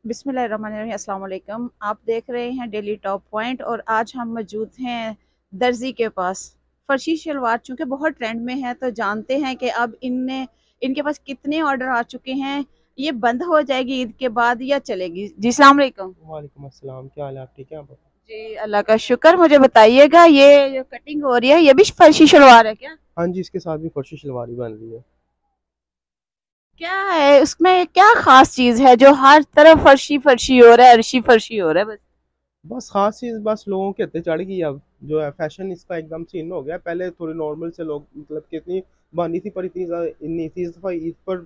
बिस्मिल्लाहिर्रहमानिर्रहीम, अस्सलाम वालेकुम। आप देख रहे हैं डेली टॉप पॉइंट और आज हम मौजूद हैं दर्जी के पास। फर्शी शलवार चूँकि बहुत ट्रेंड में है तो जानते हैं कि अब इनके पास कितने ऑर्डर आ चुके हैं। ये बंद हो जाएगी ईद के बाद या चलेगी? जी सलाम अलैकुम। वालेकुम अस्सलाम। क्या हाल है? आप ठीक है आप? जी अल्लाह का शुक्र। मुझे बताइएगा, ये जो कटिंग हो रही है ये भी फर्शी शलवार है क्या? हाँ जी, इसके साथ भी फर्शी शलवार ही बन रही है। क्या है उसमें, क्या खास चीज है जो हर तरफ फर्शी फर्शी हो रहा है, अर्शी फर्शी हो रहा है? बस बस खास चीज़ बस लोगों के हत्थे चढ़ गई। अब जो है फैशन इसका एकदम चेंज हो गया। पहले थोड़ी नॉर्मल से लोग मतलब कि इतनी बानी थी, पर इतनी ज़्यादा नहीं थी। इस दफ़ा ईद पर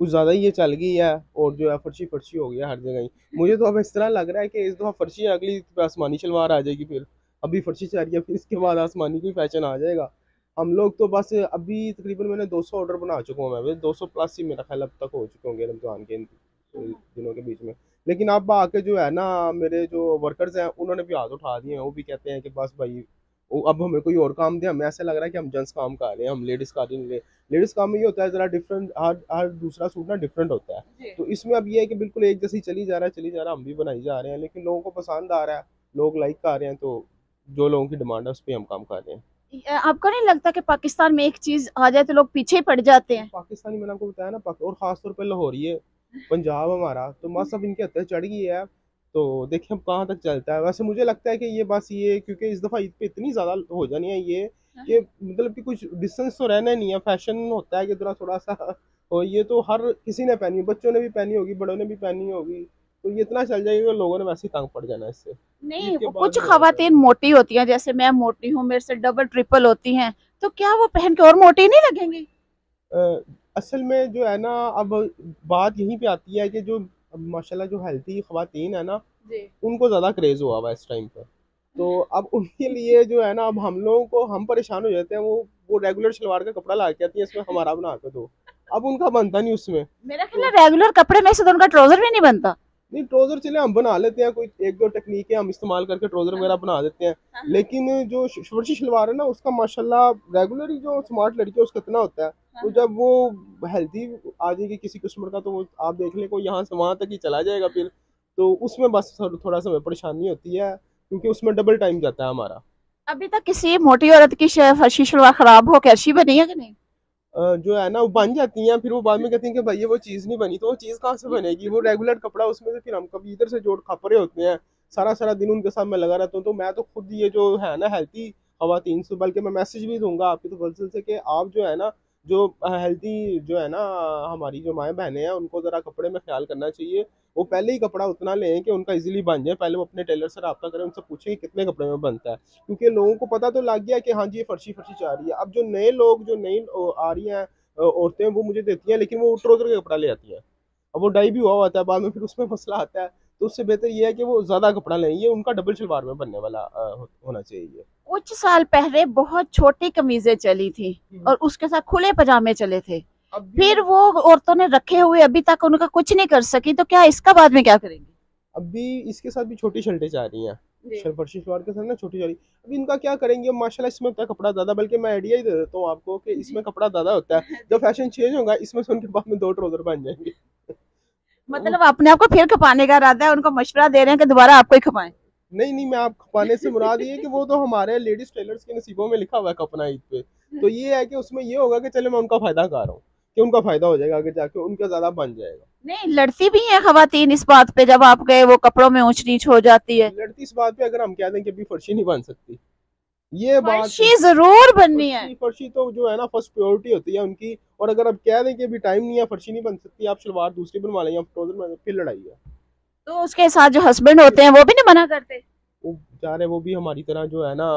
कुछ ज़्यादा ही ये चल गई है और जो है फर्शी फर्शी हो गया हर जगह ही। मुझे तो अब इस तरह लग रहा है कि इस दफ़ा फर्शी है, अगली पे आसमानी शलवार आ जाएगी। फिर अभी फर्शी चल रही है, फिर इसके बाद आसमानी कोई फैशन आ जाएगा। हम लोग तो बस अभी तकरीबन मैंने 200 ऑर्डर बना चुका हूँ। मैं 200 प्लस ही मेरा ख्याल अब तक हो चुके होंगे रमज़ान के इन दिनों के बीच में। लेकिन अब आके जो है ना, मेरे जो वर्कर्स हैं उन्होंने भी हाथ उठा दिए हैं। वो भी कहते हैं कि बस भाई अब हमें कोई और काम दे। हमें ऐसा लग रहा है कि हम जेंट्स काम कर रहे हैं, हम लेडीज का नहीं ले। लेडीज काम में ये होता है जरा डिफरेंट, हर हर दूसरा सूट ना डिफरेंट होता है। जी। तो इसमें अब ये है कि बिल्कुल एक जैसे ही चली जा रहा है, चली जा रहा है, हम भी बनाई जा रहे हैं, लेकिन लोगों को पसंद आ रहा है, लोग लाइक कर रहे हैं। तो जो लोगों की डिमांड है उस पर हम काम कर रहे हैं। आपको नहीं लगता कि पाकिस्तान में एक चीज आ जाए तो लोग पीछे ही पड़ जाते हैं? पाकिस्तानी मैंने आपको बताया ना, और खास तौर पे लाहौरी है, पंजाब हमारा तो बस अब इनके हत्थे चढ़ गई है। तो देखिए अब कहाँ तक चलता है। वैसे मुझे लगता है कि ये बस ये, क्योंकि इस दफ़ा ईद पे इतनी ज़्यादा हो जानी है ये, कि मतलब कि कुछ डिस्टेंस तो रहना नहीं है। फैशन होता है कि थोड़ा थोड़ा सा और ये तो हर किसी ने पहनी, बच्चों ने भी पहनी होगी, बड़ों ने भी पहनी होगी। तो ये इतना चल जाएगा कि लोगों ने वैसे ही तंग पड़ जाना इससे। ईद नहीं, के वो बाद कुछ ही होगा खवातीन चेंज। मोटी होती हैं, जैसे मैं मोटी हूँ, मेरे से डबल ट्रिपल होती हैं, तो क्या वो पहन के और मोटी नहीं लगेंगी? अ, असल में जो है ना, अब बात यहीं पे आती है कि जो अब माशाल्लाह जो हेल्थी ख्वातीन है ना, जी। उनको ज़्यादा क्रेज़ हुआ हुआ है इस टाइम पर। तो अब उनके लिए जो है ना, अब हम लोगों को हम परेशान हो जाते हैं। वो रेगुलर शलवार का कपड़ा ला के आती है, इसमें हमारा बना के दो। अब उनका बनता नहीं उसमें। मेरा ख्याल है तो रेगुलर कपड़े में से तो उनका ट्राउजर भी नहीं बनता। नहीं, ट्राउजर चले हम बना लेते हैं, कोई एक दो टेक्निक है हम इस्तेमाल करके ट्राउजर वगैरह बना देते हैं। लेकिन जो फर्शी शलवार है ना, उसका माशाल्लाह रेगुलर जो स्मार्ट लड़की है उसका इतना होता है। तो जब वो हेल्थी आ जाएगी किसी कस्टमर का, तो वो आप देख लें कोई यहाँ से वहाँ तक ही चला जाएगा फिर। तो उसमें बस थोड़ा सा हमें परेशानी होती है, क्योंकि उसमें डबल टाइम जाता है हमारा। अभी तक किसी मोटी औरत की फर्शी शलवार खराब हो के अच्छी बनी है कि नहीं? जो है ना वो बन जाती हैं, फिर वो बाद में कहती हैं कि भाई ये वो चीज़ नहीं बनी। तो वो चीज़ कहाँ से बनेगी? वो रेगुलर कपड़ा उसमें से फिर हम कभी इधर से जोड़ खपरे होते हैं। सारा सारा दिन उनके साथ मैं लगा रहता हूँ। तो मैं तो खुद ये जो है ना हेल्थी खवातीन से, बल्कि मैं मैसेज भी दूंगा आपकी तसल्सल से कि आप जो है ना, जो हेल्थी जो है ना, हमारी जो माएँ बहनें हैं उनको ज़रा कपड़े में ख्याल करना चाहिए। वो पहले ही कपड़ा उतना लें कि उनका इजीली बन जाए। पहले वो अपने टेलर से रब्ता करें, उनसे पूछें कि कितने कपड़े में बनता है। क्योंकि लोगों को पता तो लग गया कि हाँ जी ये फर्शी फर्शी चाह रही है। अब जो नए लोग, जो नई आ रही हैं औरतें, वो मुझे देती हैं, लेकिन वो ट्राउजर का कपड़ा ले आती हैं। अब वो डाई भी हुआ होता है बाद में, फिर उसमें मसला आता है। तो उससे बेहतर ये है कि वो ज्यादा कपड़ा लें। ये उनका डबल शलवार में बनने वाला होना चाहिए। कुछ साल पहले बहुत छोटी कमीजें चली थी और उसके साथ खुले पजामे चले थे। अब भी फिर वो औरतों ने रखे हुए अभी तक उनका कुछ नहीं कर सकी, तो क्या इसका बाद में क्या करेंगे? अब भी इसके साथ भी छोटी शर्टें चाह रही हैं। जी। फर्शी शलवार के साथ ना छोटी चाह रही। अब इनका क्या करेंगे? माशाल्लाह इसमें होता है कपड़ा ज्यादा, बल्कि मैं आइडिया ही दे देता हूँ आपको कि इसमें कपड़ा ज्यादा होता है। जब फैशन चेंज होगा इसमें से उनके बाद में दो ट्राउजर बन जाएंगे। वो मतलब अपने आप को फिर खपाने का इरादा है, उनको मशवरा दे रहे हैं कि दोबारा आपको ही खपाएं। नहीं नहीं, मैं आप खपाने से मुराद ये है कि वो तो हमारे लेडीज टेलर्स के नसीबों में लिखा हुआ है खपना ईद पे। तो ये है कि उसमें ये होगा कि चले मैं उनका फायदा कर रहा हूँ, कि उनका फायदा हो जाएगा, आगे जाके उनका ज्यादा बन जाएगा। नहीं, लड़ती भी हैं खवातीन इस बात पे, जब आप गए वो कपड़ों में ऊंच नीच हो जाती है। लड़ती इस बात पे अगर हम कह दें कि अभी फर्शी नहीं बन सकती, ये बात फर्शी जरूर बननी है। फर्शी फर्शी तो जो है ना फर्स्ट प्रायोरिटी होती है उनकी। और अगर आप कह दें कि अभी टाइम नहीं है, फर्शी नहीं बन सकती, आप शलवार दूसरी बनवा लें या ट्राउजर में, फिर लड़ाई है। तो उसके साथ जो हस्बैंड होते हैं वो भी नहीं मना करते? वो बेचारे वो भी हमारी तरह जो है ना,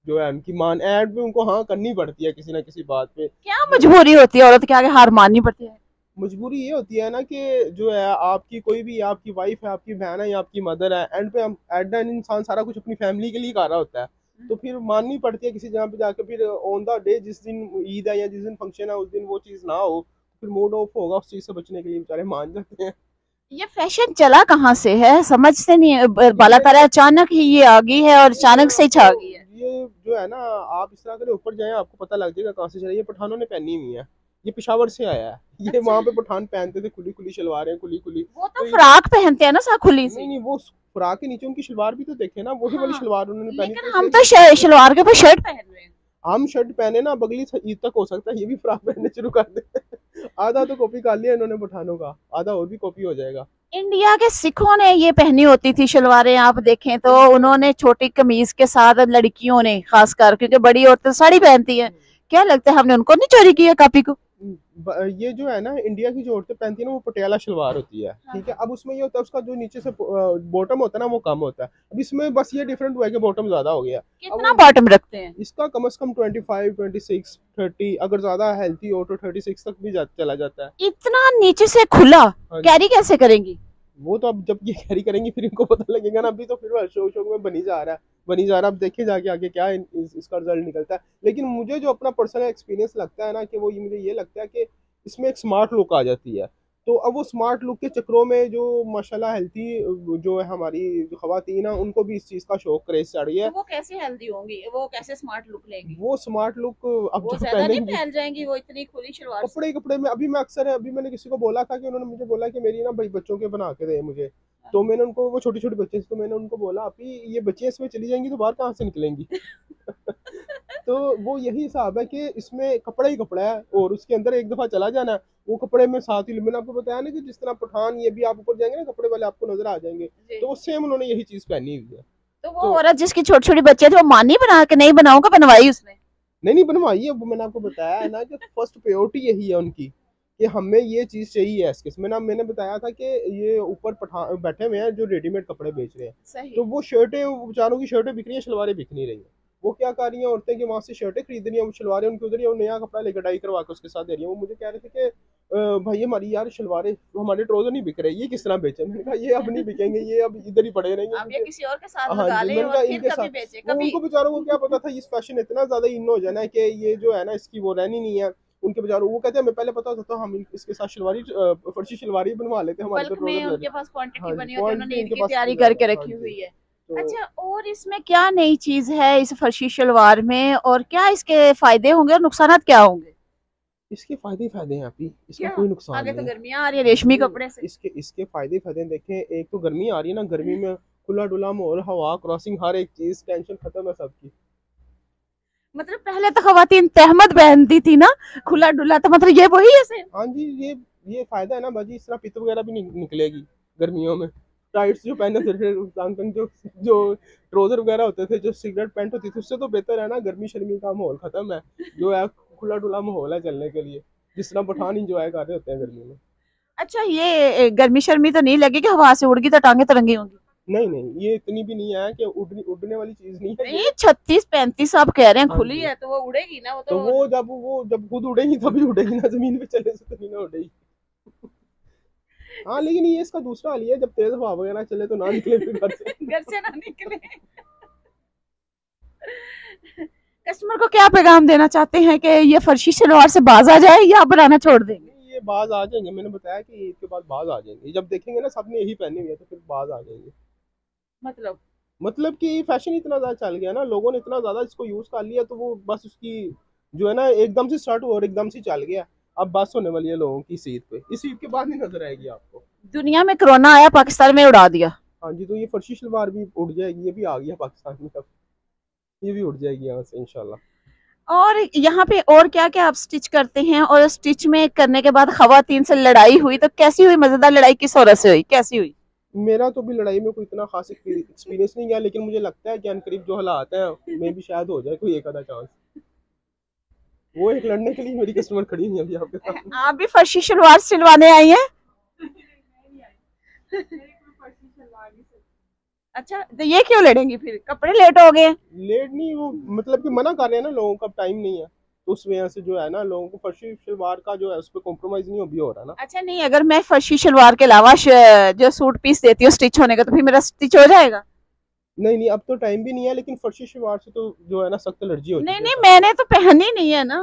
जो है उनकी मान एड पे उनको हाँ करनी पड़ती है किसी ना किसी बात पे। क्या जो मजबूरी होती है औरत के आगे हार माननी पड़ती है? मजबूरी ये होती है ना कि जो है आपकी कोई भी, आपकी वाइफ है, आपकी बहन है या आपकी मदर है, एंड पे हम एट द इंसान सारा कुछ अपनी फैमिली के लिए कर रहा होता है। तो फिर माननी पड़ती है किसी जगह पे जाकर। फिर ऑन द डे जिस दिन ईद है या जिस दिन फंक्शन है, उस दिन वो चीज़ ना हो, फिर मूड ऑफ होगा, उस चीज़ से बचने के लिए बेचारे मान जाते हैं। ये फैशन चला कहाँ से है, समझ से नहीं, बाला ये तारा अचानक ही ये आ गई है और ये अचानक से ही छा आपको गई है। ये जो है ना, आप इस तरह के ऊपर जाएं आपको पता लग जाएगा कहाँ से चला। ये पठानों ने पहनी हुई है। ये पेशावर से आया है। ये अच्छा। वहाँ पे पठान पहनते थे, खुली खुली शलवारें, खुली खुली। वो तो तो फ्रॉक पहनते हैं ना सा खुली सी। नहीं, वो फ्रॉक के नीचे उनकी शलवार भी तो देखे ना, वही वाली हाँ, शलवार उन्होंने पहनी। लेकिन तो हम सेम तो ये शलवार के ऊपर शर्ट पहन रहे हैं। हम शर्ट पहने ना, अगली ईद तक हो सकता है ये भी फ्रॉक पहनने शुरू कर दे। आधा तो कॉपी कर लिया इन्होंने पठानों का, आधा और भी कॉपी हो जाएगा। इंडिया के सिखों ने ये पहनी होती थी शलवारें, आप देखें तो उन्होंने छोटी कमीज के साथ, लड़कियों ने खासकर, क्योंकि बड़ी औरतें साड़ी पहनती हैं। क्या लगता है हमने उनको नहीं चोरी किया कॉपी को? ये जो है ना, इंडिया की जो औरतें पहनती है ना, वो पटियाला शलवार होती है, ठीक है। अब उसमें ये होता है, उसका जो नीचे से बॉटम होता है ना, वो कम होता है। अब इसमें बस ये डिफरेंट हुआ है कि बॉटम ज्यादा हो गया। कितना बॉटम रखते हैं? इसका कम से कम 25, 26, 30, अगर ज्यादा हेल्थी हो तो 36 तक भी चला जाता है। इतना नीचे से खुला हाँ, कैरी कैसे करेंगी? वो तो अब जब ये कैरी करेंगी फिर इनको पता लगेगा ना। अभी तो फिर शौक शौक में बनी जा रहा है, बनी जा रहा है। अब देखे जाके आगे क्या इसका रिजल्ट निकलता है। लेकिन मुझे जो अपना पर्सनल एक्सपीरियंस लगता है ना, कि वो मुझे ये लगता है कि इसमें एक स्मार्ट लुक आ जाती है। तो अब वो स्मार्ट लुक के चक्करों में जो माशाल्लाह हेल्थी जो है हमारी जो खवातीन है, उनको भी इस चीज़ का शौक क्रेज चढ़ गया तो है। वो कैसे हेल्दी होंगी, वो कैसे स्मार्ट लुक लेंगी? वो स्मार्ट लुक अब वो जो ज्यादा नहीं पहनेंगी फैल जाएंगी वो इतनी खुली शलवार से? कपड़े में। अभी मैं अक्सर अभी मैंने किसी को बोला था, कि उन्होंने मुझे बोला कि मेरी ना भाई बच्चों के बना के दे मुझे। तो मैंने उनको, वो छोटी छोटी बच्चे थे, तो मैंने उनको बोला अभी ये बच्चियां इसमें चली जाएंगी तो बाहर कहाँ से निकलेंगी। तो वो यही हिसाब है कि इसमें कपड़ा ही कपड़ा है, और उसके अंदर एक दफा चला जाना है। वो कपड़े में साथ ही मैंने आपको बताया ना कि जिस तरह पठान, ये भी आप ऊपर जाएंगे ना कपड़े वाले आपको नजर आ जाएंगे। तो वो सेम उन्होंने यही चीज पहनी हुई है। तो वो औरत जिसकी छोटी छोटी बच्चे थे, वो मानी बना के नहीं बनाऊंगा, बनवाई उसने? नहीं बनवाई है। वो मैंने आपको बताया है ना कि फर्स्ट प्रायोरिटी यही है उनकी, कि हमें ये चीज चाहिए है इसके। मैंने बताया था कि ये ऊपर पठान बैठे हुए हैं जो रेडीमेड कपड़े बेच रहे हैं। सही। तो वो शर्टें, बेचारों की शर्टें बिक रही हैं, शलवारें बिक नहीं रही हैं। वो क्या कर रही हैं औरतें, कि वहां से शर्टें खरीद रही हैं, वो शलवारें उनकी उधर ही, वो नया कपड़ा लेकर डाई करवा के उसके साथ दे रही हैं। वो मुझे कह रहे थे कि भाई हमारी यार शलवारें, हमारे ट्राउजर नहीं बिक रहे, ये किस तरह बेचे। मैंने कहा ये अब नहीं बिकेंगे, ये अब इधर ही पड़े रहेंगे। अब ये किसी और के साथ हाँ लगा जी, ले मैंने और कहा फिर इनके कभी साथ। बेचे वो कभी। उनको बेचारों को क्या पता था, इस फैशन इतना ज्यादा इन हो जाना है कि ये जो है ना इसकी वो रहनी नहीं है। उनके बेचारों, वो कहते हैं हमें पहले पता होता तो हम इसके साथ शलवारी, फर्शी शलवारी बनवा लेते, हमारे तो बल्क में ट्राउजर उनके पास क्वांटिटी हाँ जी, बनी होती है, उन्होंने क्वांटिटी ईद इनके की पास तैयारी ज्यादा। करके हाँ रखी जी। हुई है। तो अच्छा, और इसमें क्या नई चीज है इस फर्शी शलवार में, और क्या इसके फायदे होंगे और नुकसान क्या होंगे? इसके फायदे ही फायदे हैं अभी, इसका क्या? कोई नुकसान आगे तो नहीं है। गर्मियां आ रही है रेशमी नहीं, कपड़े से। इसके इसके फायदे ही फायदे हैं। देखें, एक तो गर्मी आ रही है ना, गर्मी में खुला डुला माहौल, हवा क्रॉसिंग, हर एक चीज, टेंशन खत्म है सबकी। मतलब पहले तो खवातीन तहमत पहनती थी ना, खुला डुला, तो मतलब ये वही है सेम? हाँ जी, ये फायदा है ना बाजी। इस तरह पित वगैरह भी नहीं निकलेगी गर्मियों में। टाइट्स जो पहने थे, फिर जो जो ट्राउजर वगैरह होते थे, जो सिगरेट पैंट होती थी, उससे तो बेहतर है ना। गर्मी शर्मी का माहौल खत्म है, जो है खुला डुला माहौल है चलने के लिए, जिस तरह पठान इंजॉय कर रहे होते हैं गर्मी में। अच्छा, ये गर्मी शर्मी तो नहीं लगेगी, हवा से उड़गी तो टांगे तरंगी होंगी? नहीं, ये इतनी भी नहीं है कि उड़ने वाली चीज नहीं है नहीं, ये। 36-35 आप कह रहे हैं हाँ खुली जी। है तो वो उड़ेगी ना, वो तो तो। वो जब खुद उड़ेगी तभी उड़ेगी ना, जमीन पे चलने से तो नहीं ना उड़ेगी। हाँ, लेकिन ये इसका दूसरा हाल ही है, जब तेज हवा वगैरह चले तो ना निकले फिर घर से। घर से ना निकले। कस्टमर को क्या पैगाम देना चाहते हैं कि ये फर्शी शलवार से बाज आ जाए या बनाना छोड़ देंगे? नहीं, ये बाज आ जाएंगे। मैंने बताया कि ईद के बाद बाज आ जाएंगे, जब देखेंगे ना सबने यही पहनी हुई है तो फिर बाज आ जाएंगे। मतलब कि फैशन इतना ज्यादा चल गया ना, लोगों ने इतना ज्यादा इसको यूज कर लिया, तो वो बस उसकी जो है ना एकदम से स्टार्ट हुआ और एकदम से चल गया। अब बस होने वाली है लोगों की इस ईद पे, इस ईद के बाद नहीं नजर आएगी आपको। दुनिया में कोरोना आया, पाकिस्तान में उड़ा दिया। हाँ जी, तो ये फर्शी शलवार भी उड़ जाएगी, ये भी आ गया पाकिस्तान में अब, ये भी उड़ जाएगी यहाँ से इंशाल्लाह। और यहाँ पे और क्या क्या आप स्टिच करते हैं, और स्टिच में करने के बाद खवातीन से लड़ाई हुई तो कैसी हुई? मजेदार लड़ाई किस औरत से हुई, कैसी हुई? मेरा तो भी लड़ाई में कोई इतना खास एक्सपीरियंस नहीं गया, लेकिन मुझे लगता है कि अनकरीब जो हालात हैं में भी शायद हो जाए कोई एक आधा चांस। वो एक लड़ने के लिए मेरी कस्टमर खड़ी हुई है अभी आपके साथ। आप भी फर्शी शलवार सिलवाने आई हैं? अच्छा, तो ये क्यों लड़ेंगी फिर, कपड़े लेट हो गए? लेट नहीं, वो मतलब कि मना कर रहे हैं ना लोगों का, टाइम नहीं है, तो उस वजह से जो है ना लोगों को फर्शी शलवार का जो है उस पर कॉम्प्रोमाइज नहीं हो रहा ना। अच्छा, नहीं, अगर मैं फर्शी शलवार के अलावा जो सूट पीस देती हूँ स्टिच होने का, तो फिर मेरा स्टिच हो जाएगा? नहीं, अब तो टाइम भी नहीं है, लेकिन फर्शी शलवार से तो जो है ना सख्त एलर्जी होती है। नहीं, मैंने तो पहनी नहीं है ना।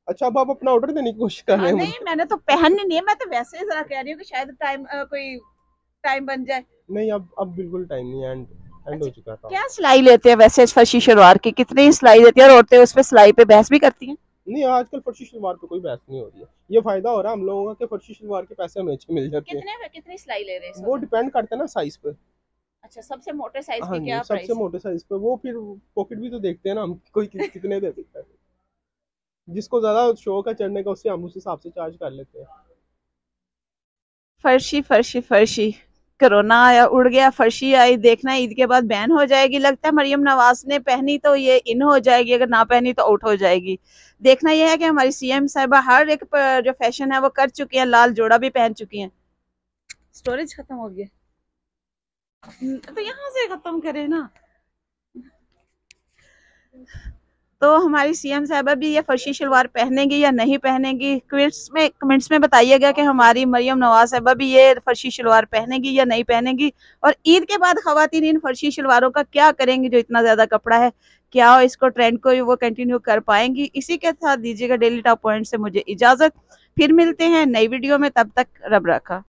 अच्छा, अब आप अपना ऑर्डर देने की कोशिश कर रहे हैं? नहीं, मैंने तो पहननी नहीं है, मैं तो वैसे ही जरा कह रही हूँ कि शायद कोई टाइम बन जाए। नहीं, अब बिल्कुल टाइम नहीं है, एंड हो चुका था। क्या सिलाई लेते हैं वैसे फर्शी शलवार की, कितनी सिलाई देती है, और औरतें उस पे सिलाई पे बहस भी करती हैं? नहीं, आजकल फर्शी शलवार पे कोई बहस नहीं हो रही है। ये फायदा हो रहा है हम लोगों का कि फर्शी शलवार के पैसे हमें अच्छे मिल जाते हैं। कितनी सिलाई ले रहे हैं वो डिपेंड करता है ना साइज पे। अच्छा, सबसे मोटे साइज हाँ की जी, क्या सबसे प्राइस है? मोटे साइज पे वो फिर पॉकेट भी तो देखते हैं ना हम, कोई कितने दे सकता है। जिसको ज्यादा शौक है चढ़ने का, उससे हम उस हिसाब से चार्ज कर लेते हैं। फर्शी फर्शी फर्शी, कोरोना आया उड़ गया, फर्शी आई, देखना ईद के बाद बैन हो जाएगी। लगता है मरियम नवाज ने पहनी तो ये इन हो जाएगी, अगर ना पहनी तो आउट हो जाएगी। देखना यह है कि हमारी सीएम साहिबा हर एक जो फैशन है वो कर चुकी है, लाल जोड़ा भी पहन चुकी हैं। स्टोरेज खत्म हो गया तो यहाँ से खत्म करें ना। तो हमारी सीएम साहिबा भी ये फर्शी शलवार पहनेंगी या नहीं पहनेंगी, कमेंट्स में बताइएगा कि हमारी मरियम नवाज साहिबा भी ये फर्शी शलवार पहनेगी या नहीं पहनेगी। और ईद के बाद खवातीन इन फर्शी शलवारों का क्या करेंगी, जो इतना ज्यादा कपड़ा है, क्या इसको ट्रेंड को वो कंटिन्यू कर पाएंगी। इसी के साथ दीजिएगा डेली टॉप पॉइंट से मुझे इजाजत, फिर मिलते हैं नई वीडियो में, तब तक रब रखा।